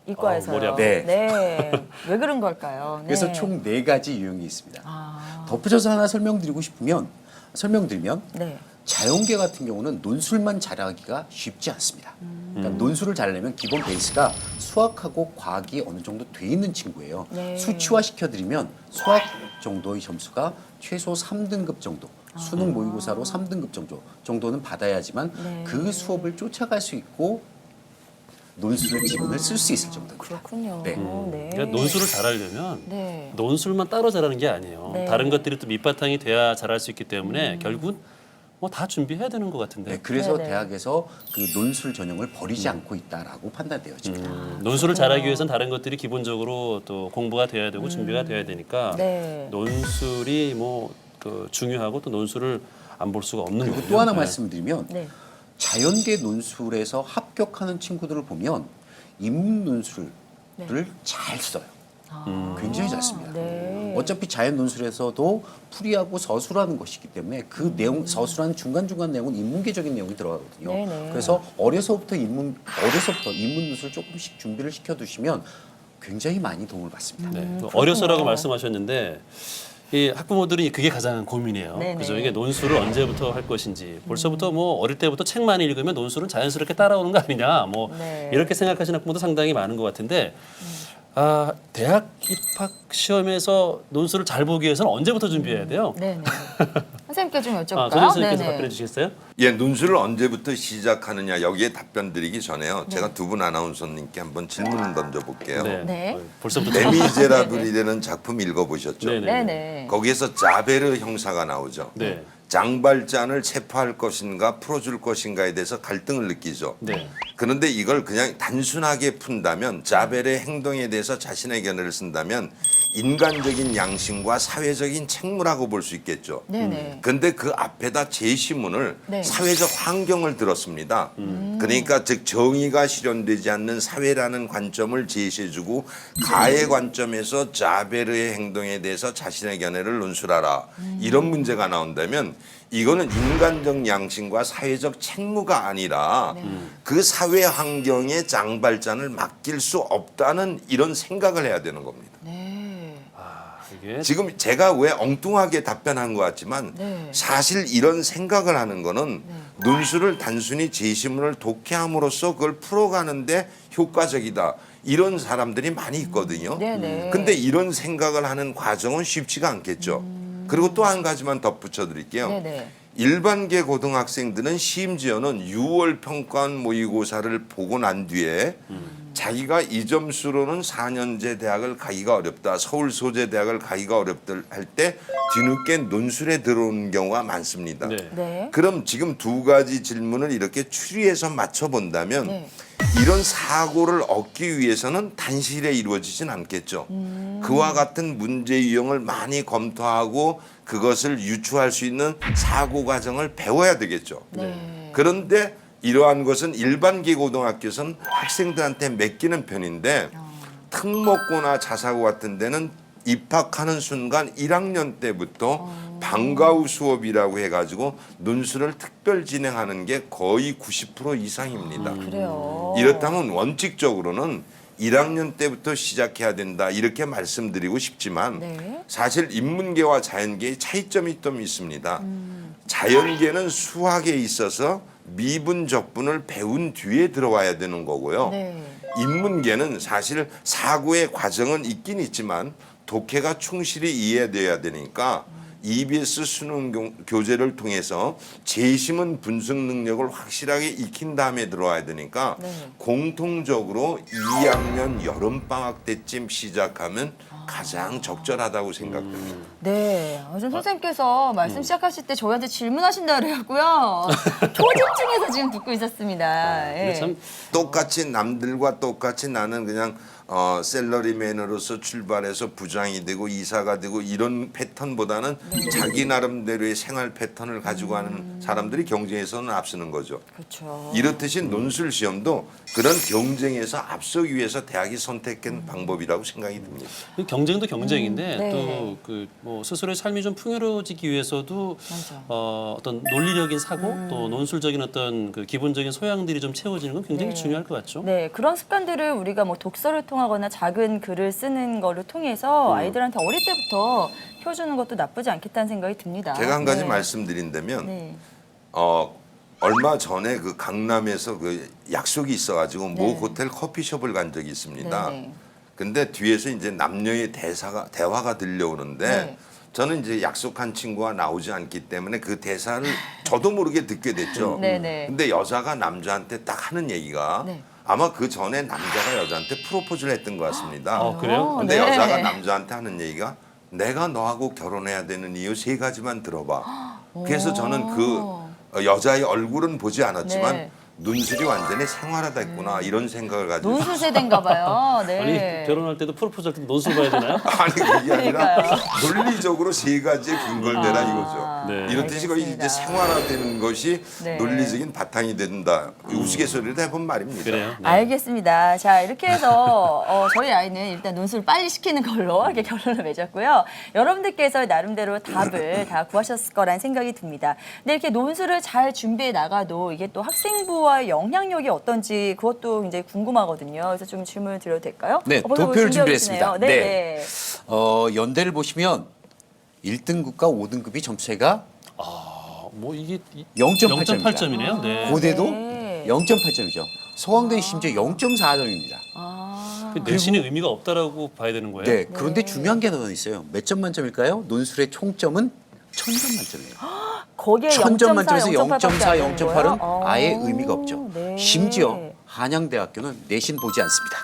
이과에서요. 머리 아파. 네. 네. 왜 그런 걸까요? 네. 그래서 총 네 가지 유형이 있습니다. 아, 덧붙여서 하나 설명드리면 네. 자연계 같은 경우는 논술만 잘하기가 쉽지 않습니다. 그러니까 논술을 잘내면 기본 베이스가 수학하고 과학이 어느 정도 돼 있는 친구예요. 네. 수치화 시켜드리면 수학 정도의 점수가 최소 3등급 정도, 수능 모의고사로 3등급 정도는 받아야지만 네. 그 수업을 쫓아갈 수 있고 논술을 지문을 쓸 수 있을 정도입니다. 그렇군요. 네. 네. 그러니까 논술을 잘하려면 네. 논술만 따로 잘하는 게 아니에요. 네. 다른 것들이 또 밑바탕이 돼야 잘할 수 있기 때문에 결국은 뭐 다 준비해야 되는 것 같은데. 네, 그래서 네네. 대학에서 그 논술 전형을 버리지 않고 있다라고 판단되어집니다. 논술을 잘하기 위해서는 다른 것들이 기본적으로 또 공부가 돼야 되고 준비가 돼야 되니까 네. 논술이 뭐 그 중요하고 또 논술을 안 볼 수가 없는 그리고 거예요. 또 하나 네. 말씀드리면 네. 자연계 논술에서 합격하는 친구들을 보면 인문 논술을 잘 써요. 굉장히 잘 씁니다. 네. 어차피 자연 논술에서도 풀이하고 서술하는 것이기 때문에 그 내용 서술하는 중간중간 내용은 인문계적인 내용이 들어가거든요. 네네. 그래서 어려서부터 인문 논술 조금씩 준비를 시켜두시면 굉장히 많이 도움을 받습니다. 네. 어려서라고 말씀하셨는데 이 학부모들이 그게 가장 고민이에요. 네네. 그죠? 이게 논술을 언제부터 할 것인지 벌써부터 뭐 어릴 때부터 책만 읽으면 논술은 자연스럽게 따라오는 거 아니냐 뭐 네. 이렇게 생각하시는 학부모도 상당히 많은 것 같은데 아 대학 입학 시험에서 논술을 잘 보기 위해서는 언제부터 준비해야 돼요? 네네. 선생님께 좀 여쭤볼까요? 아, 선생님께서 답변해 주시겠어요? 예, 논술을 언제부터 시작하느냐 여기에 답변 드리기 전에요. 제가 두 분 아나운서님께 한번 질문을 던져볼게요. 네. 벌써부터 레미제라블이라는 작품 읽어보셨죠? 네네. 네네. 거기에서 자베르 형사가 나오죠. 네. 장발잔을 체포할 것인가 풀어줄 것인가에 대해서 갈등을 느끼죠. 네. 그런데 이걸 그냥 단순하게 푼다면 자벨의 행동에 대해서 자신의 견해를 쓴다면 인간적인 양심과 사회적인 책무라고 볼 수 있겠죠. 네네. 근데 그 앞에다 제시문을 네. 사회적 환경을 들었습니다. 그러니까 즉 정의가 실현되지 않는 사회라는 관점을 제시해주고 가의 관점에서 자베르의 행동에 대해서 자신의 견해를 논술하라. 이런 문제가 나온다면 이거는 인간적 양심과 사회적 책무가 아니라 그 사회 환경에 장발잔을 맡길 수 없다는 이런 생각을 해야 되는 겁니다. 네. 이게 지금 제가 왜 엉뚱하게 답변한 것 같지만 네. 사실 이런 생각을 하는 거는 논술을 단순히 제시문을 독해함으로써 그걸 풀어가는데 효과적이다. 이런 사람들이 많이 있거든요. 네네. 근데 이런 생각을 하는 과정은 쉽지가 않겠죠. 그리고 또 한 가지만 덧붙여 드릴게요. 네네. 일반계 고등학생들은 심지어는 6월 평가원 모의고사를 보고 난 뒤에 자기가 이 점수로는 4년제 대학을 가기가 어렵다, 서울 소재 대학을 가기가 어렵다 할 때 뒤늦게 논술에 들어오는 경우가 많습니다. 네. 네. 그럼 지금 두 가지 질문을 이렇게 추리해서 맞춰본다면 네. 이런 사고를 얻기 위해서는 단실에 이루어지진 않겠죠. 그와 같은 문제 유형을 많이 검토하고 그것을 유추할 수 있는 사고 과정을 배워야 되겠죠. 그런데 이러한 것은 일반계 고등학교에서는 학생들한테 맡기는 편인데 특목고나 자사고 같은 데는 입학하는 순간 1학년 때부터 방과후 수업이라고 해가지고 논술을 특별 진행하는 게 거의 90% 이상입니다. 그래요. 이렇다면 원칙적으로는 1학년 때부터 시작해야 된다 이렇게 말씀드리고 싶지만 네. 사실 인문계와 자연계의 차이점이 좀 있습니다. 자연계는 수학에 있어서 미분 적분을 배운 뒤에 들어와야 되는 거고요. 네. 인문계는 사실 사고의 과정은 있긴 있지만 독해가 충실히 이해돼야 되니까 EBS 수능 교재를 통해서 재심은 분석 능력을 확실하게 익힌 다음에 들어와야 되니까 네. 공통적으로 2학년 여름방학 때쯤 시작하면 가장 적절하다고 생각됩니다. 네. 요즘 선생님께서 말씀 시작하실 때 저희한테 질문하신다 그래갖고요. 초집중해서 지금 듣고 있었습니다. 근데 예. 참 똑같이 남들과 똑같이 나는 그냥 셀러리맨으로서 출발해서 부장이 되고 이사가 되고 이런 패턴보다는 자기 나름대로의 생활 패턴을 가지고 하는 사람들이 경쟁에서는 앞서는 거죠. 그렇죠. 이렇듯이 논술 시험도 그런 경쟁에서 앞서기 위해서 대학이 선택한 방법이라고 생각이 듭니다. 그 경쟁도 경쟁인데 네. 또 그 뭐 스스로의 삶이 좀 풍요로워지기 위해서도 맞아. 어떤 논리적인 사고 또 논술적인 어떤 그 기본적인 소양들이 좀 채워지는 건 굉장히 네. 중요할 것 같죠. 네, 그런 습관들을 우리가 뭐 독서를 통하거나 작은 글을 쓰는 거를 통해서 아이들한테 어릴 때부터 키워주는 것도 나쁘지 않겠다는 생각이 듭니다. 제가 한 가지 네. 말씀드린다면 네. 얼마 전에 그 강남에서 그 약속이 있어가지고 모 네. 호텔 커피숍을 간 적이 있습니다. 네. 근데 뒤에서 이제 남녀의 대화가 들려오는데 네. 저는 이제 약속한 친구가 나오지 않기 때문에 그 대사를 저도 모르게 듣게 됐죠. 네네. 근데 여자가 남자한테 딱 하는 얘기가 네. 아마 그 전에 남자가 여자한테 프로포즈를 했던 것 같습니다. 그래요? 근데 네. 여자가 남자한테 하는 얘기가 내가 너하고 결혼해야 되는 이유 3가지만 들어봐. 그래서 저는 그 여자의 얼굴은 보지 않았지만 네. 눈술이 완전히 생활화다 했구나 이런 생각을 가지고 논술 세대인가 봐요. 네. 아니 결혼할 때도 프로포즈 할 때도 논술 봐야 되나요? 아니 그게 아니라 그러니까요. 논리적으로 3가지의 근거대라 이거죠. 네. 이렇듯이 거의 이제 알겠습니다. 생활화되는 것이 네. 논리적인 바탕이 된다. 우스갯소리로 해본 말입니다. 그래요. 네. 알겠습니다. 자, 이렇게 해서 저희 아이는 일단 논술 빨리 시키는 걸로 이렇게 결론을 맺었고요. 여러분들께서 나름대로 답을 다 구하셨을 거란 생각이 듭니다. 근데 이렇게 논술을 잘 준비해 나가도 이게 또 학생부와의 영향력이 어떤지 그것도 굉장히 궁금하거든요. 그래서 좀 질문을 드려도 될까요? 네, 벌써 도표를 준비하고 준비했습니다. 계시네요. 네. 네. 연대를 보시면 1등급과 5등급이 점수가 뭐 이게 0.8 0.8점이네요. 네. 고대도 네. 0.8점이죠. 서강대는 심지어 0.4점입니다. 아, 그 내신의 의미가 없다라고 봐야 되는 거예요. 네, 그런데 중요한 게 하나 있어요. 몇 점 만점일까요? 논술의 총점은 1000점 만점이에요. 거기에 1000점 0.4, 만점에서 0.4, 0.8은 0.8은 아예 의미가 없죠. 네. 심지어 한양대학교는 내신 보지 않습니다.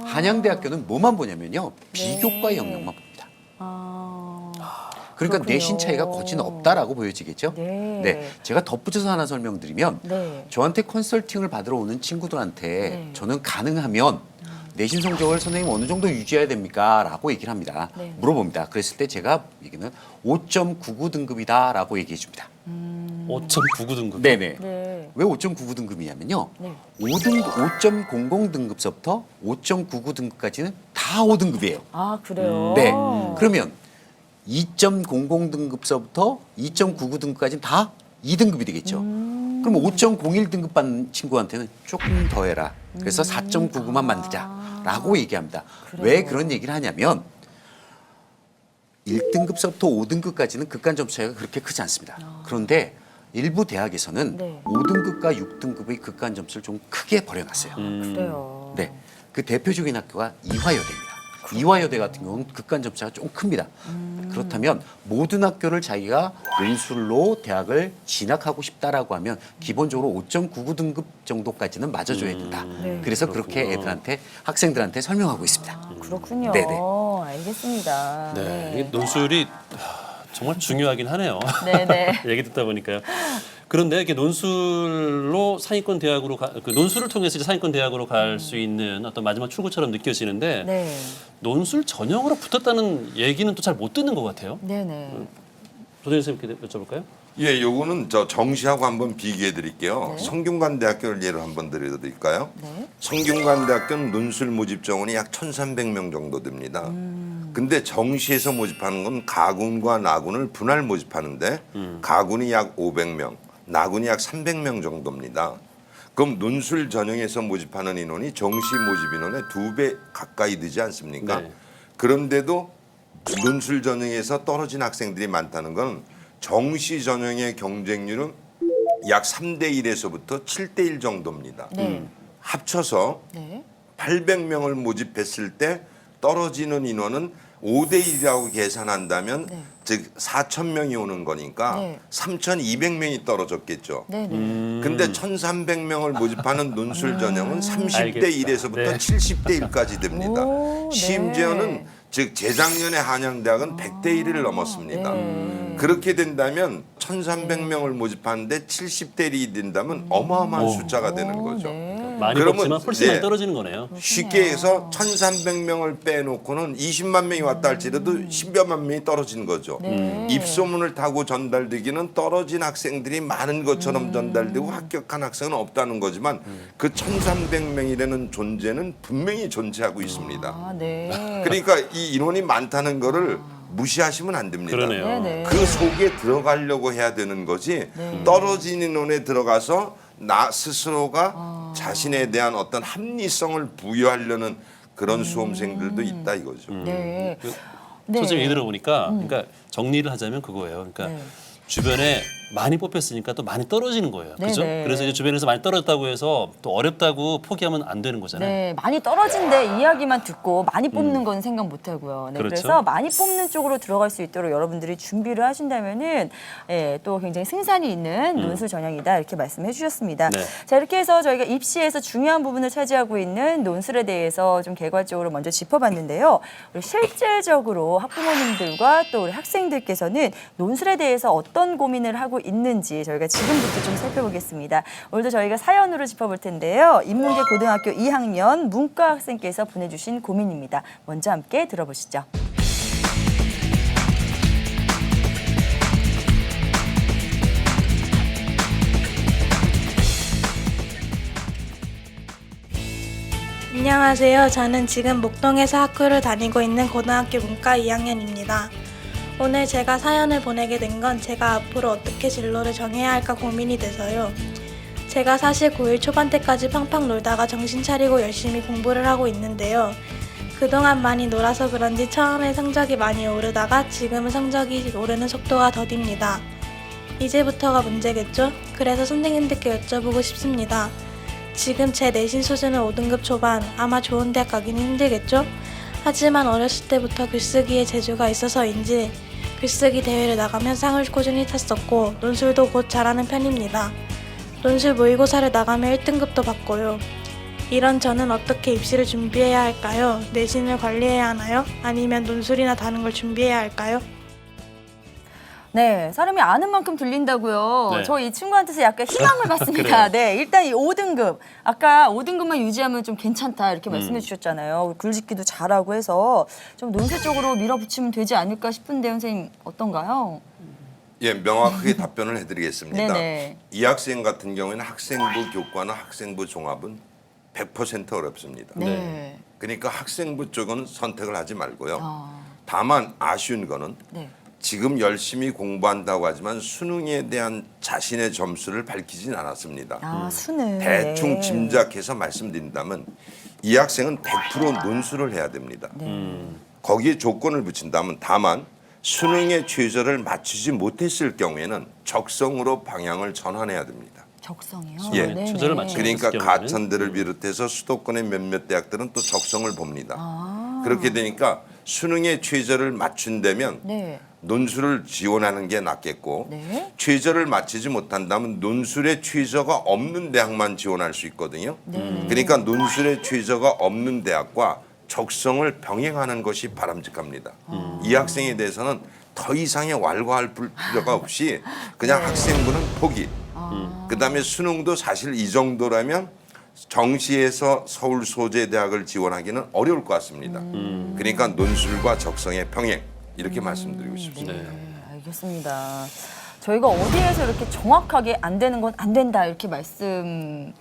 한양대학교는 뭐만 보냐면요. 비교과의 영역만 봅니다. 그러니까 그렇군요. 내신 차이가 거진 없다라고 보여지겠죠. 네. 제가 덧붙여서 하나 설명드리면 네. 저한테 컨설팅을 받으러 오는 친구들한테 네. 저는 가능하면 내신 성적을 선생님 어느 정도 유지해야 됩니까? 라고 얘기를 합니다. 네. 물어봅니다. 그랬을 때 제가 얘기는 5.99 등급이다라고 얘기해 줍니다. 5.99 등급. 네네. 네. 왜 5.99 등급이냐면요. 네. 5.00 등급서부터 5.99 등급까지는 다 5등급이에요. 아, 그래요? 네. 그러면 2.00 등급서부터 2.99 등급까지는 다 2등급이 되겠죠. 그럼 5.01 등급 받는 친구한테는 조금 더 해라. 그래서 4.99만 만들자라고 얘기합니다. 왜 그런 얘기를 하냐면 1등급서부터 5등급까지는 극간 점수 차이가 그렇게 크지 않습니다. 그런데 일부 대학에서는 네. 5등급과 6등급의 극간 점수를 좀 크게 벌여놨어요. 그래요. 네. 그 대표적인 학교가 이화여대입니다. 이화여대 같은 경우는 극간 점수가 좀 큽니다. 그렇다면 모든 학교를 자기가 논술로 대학을 진학하고 싶다라고 하면 기본적으로 5.99 등급 정도까지는 맞아줘야 된다. 네. 그래서 그렇게 애들한테 학생들한테 설명하고 있습니다. 그렇군요. 네네. 알겠습니다. 네, 이게 논술이 정말 중요하긴 하네요. 네네. 얘기 듣다 보니까요. 그런데 이렇게 논술로 상위권 대학으로 그 논술을 통해서 이제 상위권 대학으로 갈 수 있는 어떤 마지막 출구처럼 느껴지는데 네. 논술 전형으로 붙었다는 얘기는 또 잘 못 듣는 것 같아요. 네네. 조대현 선생님께 여쭤볼까요? 예, 요거는 저 정시하고 한번 비교해 드릴게요. 네. 성균관대학교를 예로 한번 드릴까요? 네. 성균관대학교는 논술 모집 정원이 약 1,300명 정도 됩니다. 근데 정시에서 모집하는 건 가군과 나군을 분할 모집하는데 가군이 약 500명, 나군이 약 300명 정도입니다. 그럼 논술 전형에서 모집하는 인원이 정시 모집 인원의 2배 가까이 되지 않습니까? 네. 그런데도 논술 전형에서 떨어진 학생들이 많다는 건 정시 전형의 경쟁률은 약 3대 1에서부터 7대 1 정도입니다. 네. 합쳐서 네. 800명을 모집했을 때 떨어지는 인원은 5대 1이라고 계산한다면 네. 즉 4,000명이 오는 거니까 네. 3,200명이 떨어졌겠죠. 네네. 근데 1,300명을 모집하는 논술 전형은 30대 알겠다. 1에서부터 네. 70대 1까지 됩니다. 오, 네. 심지어는 즉 재작년에 한양대학은 100대 1을 넘었습니다. 네. 그렇게 된다면 1,300명을 모집하는데 70대 1이 된다면 어마어마한 숫자가 되는 거죠. 네. 많이 그러면, 뽑지만 훨씬 많이 예. 떨어지는 거네요. 쉽게 해서 1,300명을 빼놓고는 20만 명이 왔다 할지라도 10여만 명이 떨어지는 거죠. 네. 입소문을 타고 전달되기는 떨어진 학생들이 많은 것처럼 전달되고 합격한 학생은 없다는 거지만 그 1,300명이라는 존재는 분명히 존재하고 있습니다. 아, 네. 그러니까 이 인원이 많다는 거를 무시하시면 안 됩니다. 그러네요. 네네. 그 속에 들어가려고 해야 되는 거지 떨어진 인원에 들어가서 나 스스로가 자신에 대한 어떤 합리성을 부여하려는 그런 수험생들도 있다 이거죠. 네. 선생님 얘기 들어보니까 그러니까 정리를 하자면 그거예요. 그러니까 네. 주변에 많이 뽑혔으니까 또 많이 떨어지는 거예요. 그렇죠? 네네. 그래서 이제 주변에서 많이 떨어졌다고 해서 또 어렵다고 포기하면 안 되는 거잖아요. 네, 많이 떨어진데 이야기만 듣고 많이 뽑는 건 생각 못 하고요. 네, 그렇죠. 그래서 많이 뽑는 쪽으로 들어갈 수 있도록 여러분들이 준비를 하신다면은 예, 또 굉장히 승산이 있는 논술 전형이다 이렇게 말씀해 주셨습니다. 네. 자, 이렇게 해서 저희가 입시에서 중요한 부분을 차지하고 있는 논술에 대해서 좀 개괄적으로 먼저 짚어봤는데요. 우리 실질적으로 학부모님들과 또 우리 학생들께서는 논술에 대해서 어떤 고민을 하고 있는지 저희가 지금부터 좀 살펴보겠습니다. 오늘도 저희가 사연으로 짚어볼 텐데요. 인문계 고등학교 2학년 문과 학생께서 보내주신 고민입니다. 먼저 함께 들어보시죠. 안녕하세요. 저는 지금 목동에서 학교를 다니고 있는 고등학교 문과 2학년입니다. 오늘 제가 사연을 보내게 된 건 제가 앞으로 어떻게 진로를 정해야 할까 고민이 돼서요. 제가 사실 고1 초반 때까지 팡팡 놀다가 정신 차리고 열심히 공부를 하고 있는데요. 그동안 많이 놀아서 그런지 처음에 성적이 많이 오르다가 지금은 성적이 오르는 속도가 더딥니다. 이제부터가 문제겠죠? 그래서 선생님들께 여쭤보고 싶습니다. 지금 제 내신 수준은 5등급 초반, 아마 좋은 대학 가기는 힘들겠죠? 하지만 어렸을 때부터 글쓰기에 재주가 있어서인지 글쓰기 대회를 나가면 상을 꾸준히 탔었고 논술도 곧 잘하는 편입니다. 논술 모의고사를 나가면 1등급도 받고요. 이런 저는 어떻게 입시를 준비해야 할까요? 내신을 관리해야 하나요? 아니면 논술이나 다른 걸 준비해야 할까요? 네, 사람이 아는 만큼 들린다고요. 네. 저 이 친구한테서 약간 희망을 받습니다. 네, 일단 이 5등급. 아까 5등급만 유지하면 좀 괜찮다 이렇게 말씀해 주셨잖아요. 글짓기도 잘하고 해서 좀 논술 쪽으로 밀어붙이면 되지 않을까 싶은데 선생님 어떤가요? 예, 명확하게 답변을 해드리겠습니다. 네네. 이 학생 같은 경우에는 학생부 교과나 학생부 종합은 100% 어렵습니다. 네. 그러니까 학생부 쪽은 선택을 하지 말고요. 아, 다만 아쉬운 거는 네. 지금 열심히 공부한다고 하지만 수능에 대한 자신의 점수를 밝히진 않았습니다. 아, 수능. 대충 네. 짐작해서 말씀드린다면 이 학생은 100% 논술을 해야 됩니다. 거기에 조건을 붙인다면 다만 수능의 최저를 맞추지 못했을 경우에는 적성으로 방향을 전환해야 됩니다. 적성이요? 예. 네네. 최저를 맞추는 그러니까 경우에는? 가천대를 비롯해서 수도권의 몇몇 대학들은 또 적성을 봅니다. 아. 그렇게 되니까 수능에 최저를 맞춘다면 네. 논술을 지원하는 게 낫겠고 네. 최저를 맞추지 못한다면 논술에 최저가 없는 대학만 지원할 수 있거든요. 그러니까 논술에 최저가 없는 대학과 적성을 병행하는 것이 바람직합니다. 이 학생에 대해서는 더 이상의 왈가할 필요가 없이 그냥 학생부는 포기. 그다음에 수능도 사실 이 정도라면 정시에서 서울 소재 대학을 지원하기는 어려울 것 같습니다. 그러니까 논술과 적성의 병행 이렇게 말씀드리고 싶습니다. 네, 알겠습니다. 저희가 어디에서 이렇게 정확하게 안 되는 건 안 된다 이렇게 말씀해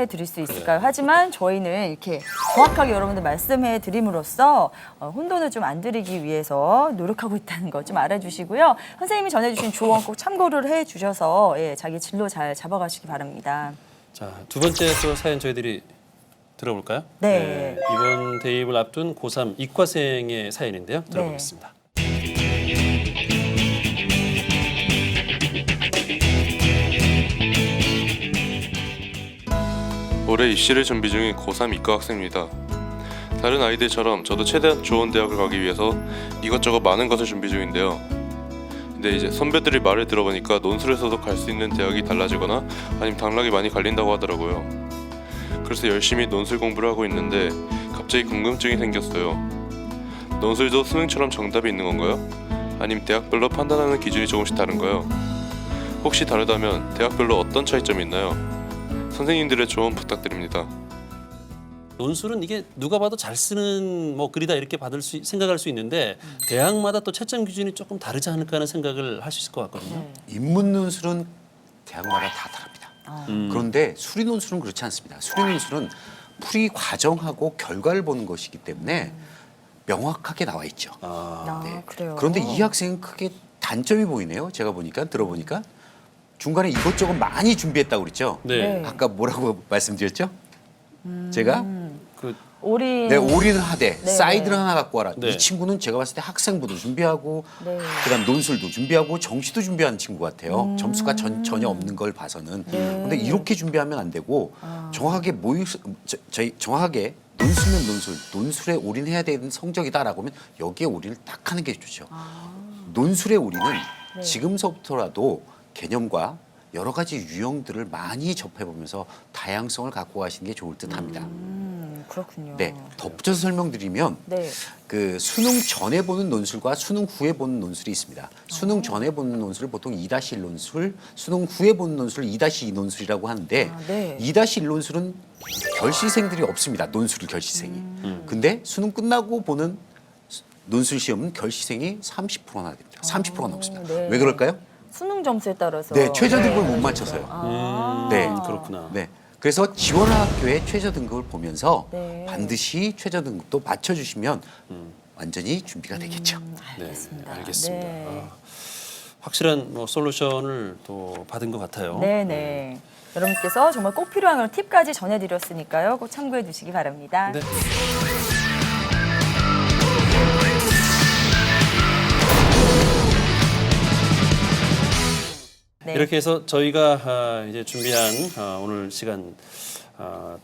드릴 수 있을까요? 하지만 저희는 이렇게 정확하게 여러분들 말씀해 드림으로써 혼돈을 좀 안 드리기 위해서 노력하고 있다는 거 좀 알아주시고요. 선생님이 전해주신 조언 꼭 참고를 해 주셔서 예, 자기 진로 잘 잡아가시기 바랍니다. 자, 두 번째 또 사연 저희들이 들어볼까요? 네. 이번 대입을 앞둔 고3 이과생의 사연인데요. 들어보겠습니다. 올해 입시를 준비 중인 고3 이과 학생입니다. 다른 아이들처럼 저도 최대한 좋은 대학을 가기 위해서 이것저것 많은 것을 준비 중인데요. 근데 이제 선배들이 말을 들어보니까 논술에서도 갈 수 있는 대학이 달라지거나 아니면 당락이 많이 갈린다고 하더라고요. 그래서 열심히 논술 공부를 하고 있는데 갑자기 궁금증이 생겼어요. 논술도 수능처럼 정답이 있는 건가요? 아니면 대학별로 판단하는 기준이 조금씩 다른가요? 혹시 다르다면 대학별로 어떤 차이점이 있나요? 선생님들의 조언 부탁드립니다. 논술은 이게 누가 봐도 잘 쓰는 뭐 글이다 이렇게 생각할 수 있는데 대학마다 또 채점 기준이 조금 다르지 않을까 하는 생각을 할 수 있을 것 같거든요. 인문 논술은 대학마다 다 다릅니다. 그런데 수리 논술은 그렇지 않습니다. 수리 논술은 풀이 과정하고 결과를 보는 것이기 때문에 명확하게 나와 있죠. 네. 그래요. 그런데 이 학생은 크게 단점이 보이네요. 제가 보니까 들어보니까 중간에 이것저것 많이 준비했다고 그랬죠. 네. 아까 뭐라고 말씀드렸죠? 제가 그 올인. 네, 올인을 하되 네. 사이드를 하나 갖고 와라. 네. 이 친구는 제가 봤을 때 학생부도 준비하고 네. 그다음 논술도 준비하고 정시도 준비하는 친구 같아요. 점수가 전혀 없는 걸 봐서는. 근데 이렇게 준비하면 안 되고 정확하게 정확하게 논술면 논술, 논술에 올인해야 되는 성적이다라고 하면 여기에 올인을 딱 하는 게 좋죠. 논술의 올인은 지금서부터라도 개념과 여러 가지 유형들을 많이 접해보면서 다양성을 갖고 가시는 게 좋을 듯합니다. 그렇군요. 네, 덧붙여서 설명드리면 네. 그 수능 전에 보는 논술과 수능 후에 보는 논술이 있습니다. 수능 전에 보는 논술을 보통 2-1 논술, 수능 후에 보는 논술을 2-2 논술이라고 하는데 네. 2-1 논술은 결시생들이 없습니다. 논술을 결시생이. 근데 수능 끝나고 보는 논술 시험은 결시생이 30%나 됩니다. 30%가 넘습니다. 네. 왜 그럴까요? 수능 점수에 따라서. 네, 최저 등급을 못 맞춰서요. 네, 그렇구나. 네. 그래서 지원하는 학교의 최저 등급을 보면서 네. 반드시 최저 등급도 맞춰주시면 완전히 준비가 되겠죠. 알겠습니다. 네, 알겠습니다. 네. 확실한 뭐 솔루션을 또 받은 것 같아요. 네네. 여러분께서 정말 꼭 필요한 그런 팁까지 전해드렸으니까요. 꼭 참고해 주시기 바랍니다. 네. 네. 이렇게 해서 저희가 이제 준비한 오늘 시간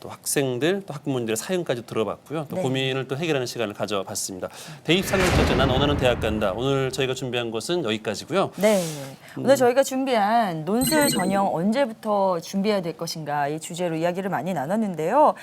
또 학생들, 또 학부모님들의 사연까지 들어봤고요. 또 네. 고민을 또 해결하는 시간을 가져봤습니다. 대입 상담 난 원하는 대학 간다. 오늘 저희가 준비한 것은 여기까지고요. 네. 오늘 저희가 준비한 논술 전형 언제부터 준비해야 될 것인가 이 주제로 이야기를 많이 나눴는데요.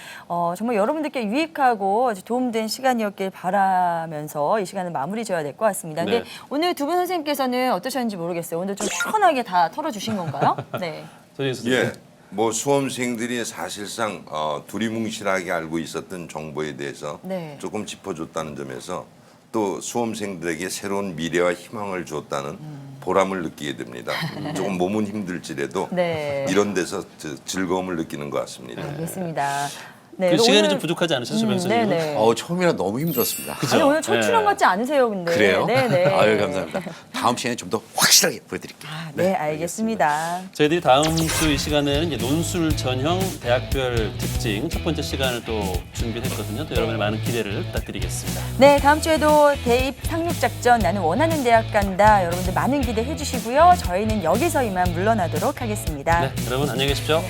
정말 여러분들께 유익하고 아주 도움된 시간이었길 바라면서 이 시간을 마무리 지어야 될 것 같습니다. 근데 네. 오늘 두 분 선생님께서는 어떠셨는지 모르겠어요. 오늘 좀 시원하게 다 털어주신 건가요? 네. 선생님 선생님. 예, 뭐 수험생들이 사실상 두리뭉실하게 알고 있었던 정보에 대해서 네. 조금 짚어줬다는 점에서 또 수험생들에게 새로운 미래와 희망을 줬다는 보람을 느끼게 됩니다. 조금 몸은 힘들지라도 네. 이런 데서 즐거움을 느끼는 것 같습니다. 알겠습니다. 네. 그 시간이 오늘- 좀 부족하지 않으셨어요, 조병 선생님? 네네. 처음이라 너무 힘들었습니다. 아니, 오늘 첫 네. 출연 같지 않으세요, 근데. 그래요? 네네. 아유, 감사합니다. 다음 시간에 좀 더 확실하게 보여드릴게요. 네, 알겠습니다. 저희들이 다음 주 이 시간에는 이제 논술 전형 대학별 특징 첫 번째 시간을 또 준비했거든요. 또 여러분의 많은 기대를 부탁드리겠습니다. 네, 다음 주에도 대입 상륙작전 나는 원하는 대학 간다. 여러분들 많은 기대해 주시고요. 저희는 여기서 이만 물러나도록 하겠습니다. 네, 여러분 안녕히 계십시오.